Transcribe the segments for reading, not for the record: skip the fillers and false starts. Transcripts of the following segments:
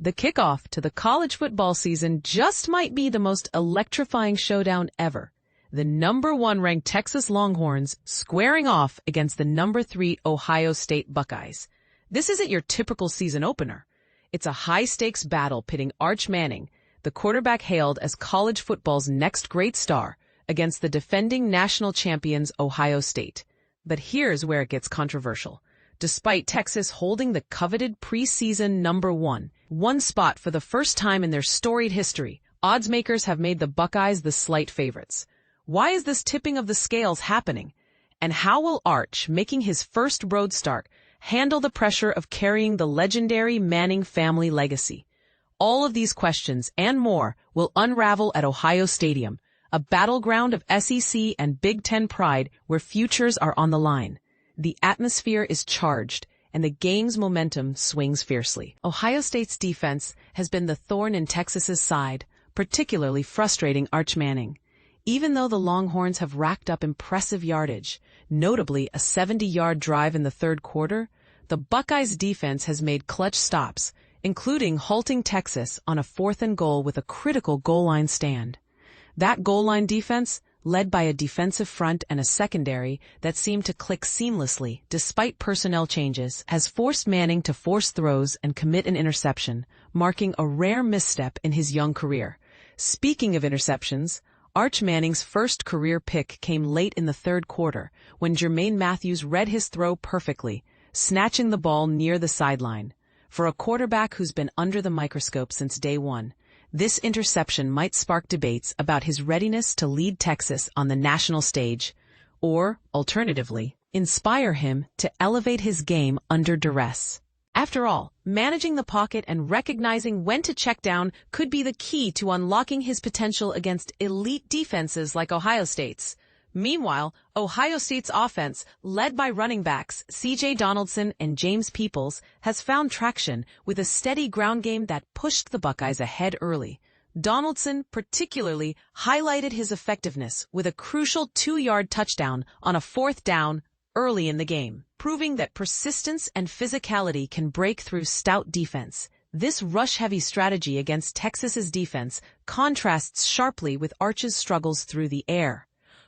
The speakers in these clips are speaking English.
The kickoff to the college football season just might be the most electrifying showdown ever. The #1 ranked Texas Longhorns squaring off against the #3 Ohio State Buckeyes. This isn't your typical season opener. It's a high-stakes battle pitting Arch Manning, the quarterback hailed as college football's next great star, against the defending national champions Ohio State. But here's where it gets controversial. Despite Texas holding the coveted preseason #1 spot for the first time in their storied history, odds makers have made the Buckeyes the slight favorites. Why is this tipping of the scales happening? And how will Arch, making his first road start, handle the pressure of carrying the legendary Manning family legacy? All of these questions and more will unravel at Ohio Stadium, a battleground of SEC and Big Ten pride where futures are on the line. The atmosphere is charged, and the game's momentum swings fiercely. Ohio State's defense has been the thorn in Texas's side, particularly frustrating Arch Manning. Even though the Longhorns have racked up impressive yardage, notably a 70-yard drive in the third quarter, the Buckeyes' defense has made clutch stops, including halting Texas on a 4th and goal with a critical goal line stand. That goal line defense, led by a defensive front and a secondary that seemed to click seamlessly despite personnel changes, has forced Manning to force throws and commit an interception, marking a rare misstep in his young career. Speaking of interceptions, Arch Manning's first career pick came late in the third quarter when Jermaine Matthews read his throw perfectly, snatching the ball near the sideline. For a quarterback who's been under the microscope since day one, this interception might spark debates about his readiness to lead Texas on the national stage, or, alternatively, inspire him to elevate his game under duress. After all, managing the pocket and recognizing when to check down could be the key to unlocking his potential against elite defenses like Ohio State's. Meanwhile, Ohio State's offense, led by running backs C.J. Donaldson and James Peoples, has found traction with a steady ground game that pushed the Buckeyes ahead early. Donaldson particularly highlighted his effectiveness with a crucial 2-yard touchdown on a 4th down early in the game, proving that persistence and physicality can break through stout defense. This rush-heavy strategy against Texas's defense contrasts sharply with Arch's struggles through the air,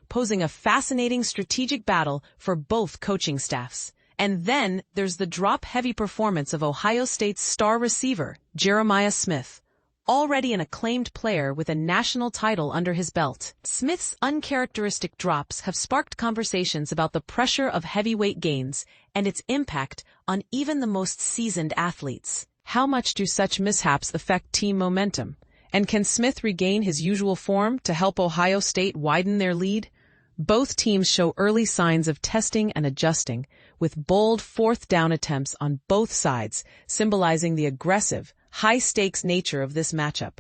posing a fascinating strategic battle for both coaching staffs. And then there's the drop-heavy performance of Ohio State's star receiver, Jeremiah Smith, already an acclaimed player with a national title under his belt. Smith's uncharacteristic drops have sparked conversations about the pressure of heavyweight gains and its impact on even the most seasoned athletes. How much do such mishaps affect team momentum? And can Smith regain his usual form to help Ohio State widen their lead? Both teams show early signs of testing and adjusting, with bold 4th down attempts on both sides, symbolizing the aggressive, high-stakes nature of this matchup.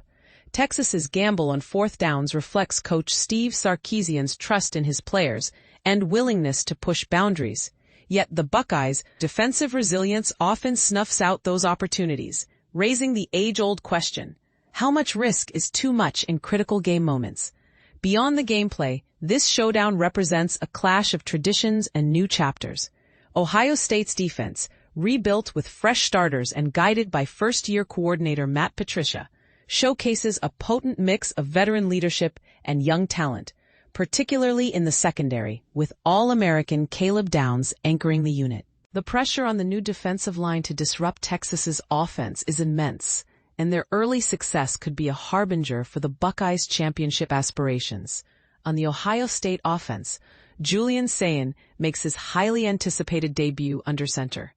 Texas's gamble on 4th downs reflects Coach Steve Sarkisian's trust in his players and willingness to push boundaries. Yet the Buckeyes' defensive resilience often snuffs out those opportunities, raising the age-old question: how much risk is too much in critical game moments? Beyond the gameplay, this showdown represents a clash of traditions and new chapters. Ohio State's defense, rebuilt with fresh starters and guided by first-year coordinator Matt Patricia, showcases a potent mix of veteran leadership and young talent, particularly in the secondary, with All-American Caleb Downs anchoring the unit. The pressure on the new defensive line to disrupt Texas's offense is immense, and their early success could be a harbinger for the Buckeyes' championship aspirations. On the Ohio State offense, Julian Sayin makes his highly anticipated debut under center.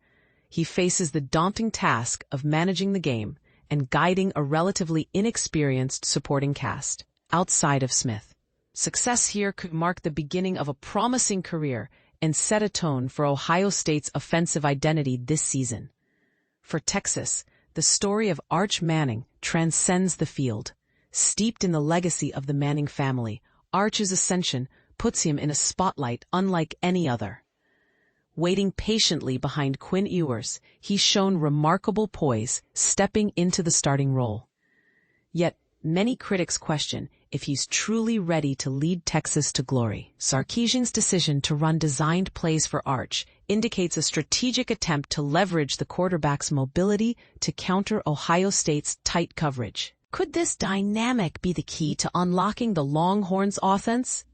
He faces the daunting task of managing the game and guiding a relatively inexperienced supporting cast outside of Smith. Success here could mark the beginning of a promising career and set a tone for Ohio State's offensive identity this season. For Texas, the story of Arch Manning transcends the field. Steeped in the legacy of the Manning family, Arch's ascension puts him in a spotlight unlike any other. Waiting patiently behind Quinn Ewers, he's shown remarkable poise, stepping into the starting role. Yet, many critics question if he's truly ready to lead Texas to glory. Sarkisian's decision to run designed plays for Arch indicates a strategic attempt to leverage the quarterback's mobility to counter Ohio State's tight coverage. Could this dynamic be the key to unlocking the Longhorns' offense?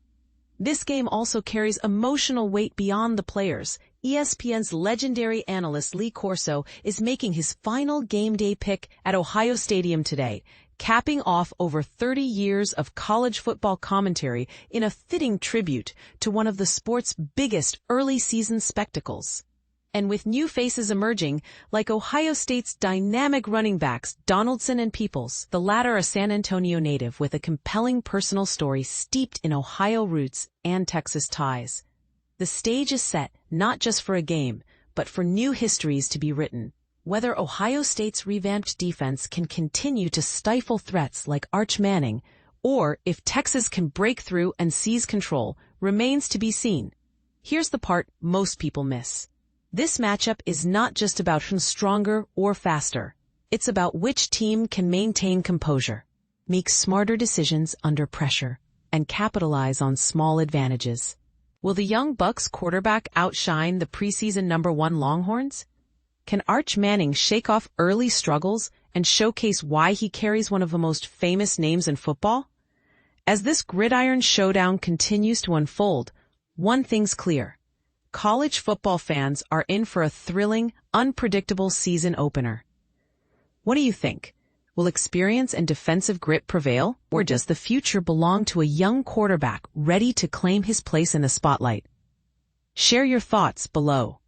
This game also carries emotional weight beyond the players. ESPN's legendary analyst Lee Corso is making his final game day pick at Ohio Stadium today, capping off over 30 years of college football commentary in a fitting tribute to one of the sport's biggest early season spectacles. And with new faces emerging, like Ohio State's dynamic running backs Donaldson and Peoples, the latter a San Antonio native with a compelling personal story steeped in Ohio roots and Texas ties. The stage is set not just for a game, but for new histories to be written. Whether Ohio State's revamped defense can continue to stifle threats like Arch Manning, or if Texas can break through and seize control, remains to be seen. Here's the part most people miss. This matchup is not just about who's stronger or faster. It's about which team can maintain composure, make smarter decisions under pressure, and capitalize on small advantages. Will the young Bucks quarterback outshine the preseason #1 Longhorns? Can Arch Manning shake off early struggles and showcase why he carries one of the most famous names in football? As this gridiron showdown continues to unfold, one thing's clear. College football fans are in for a thrilling, unpredictable season opener. What do you think? Will experience and defensive grit prevail, or does the future belong to a young quarterback ready to claim his place in the spotlight? Share your thoughts below.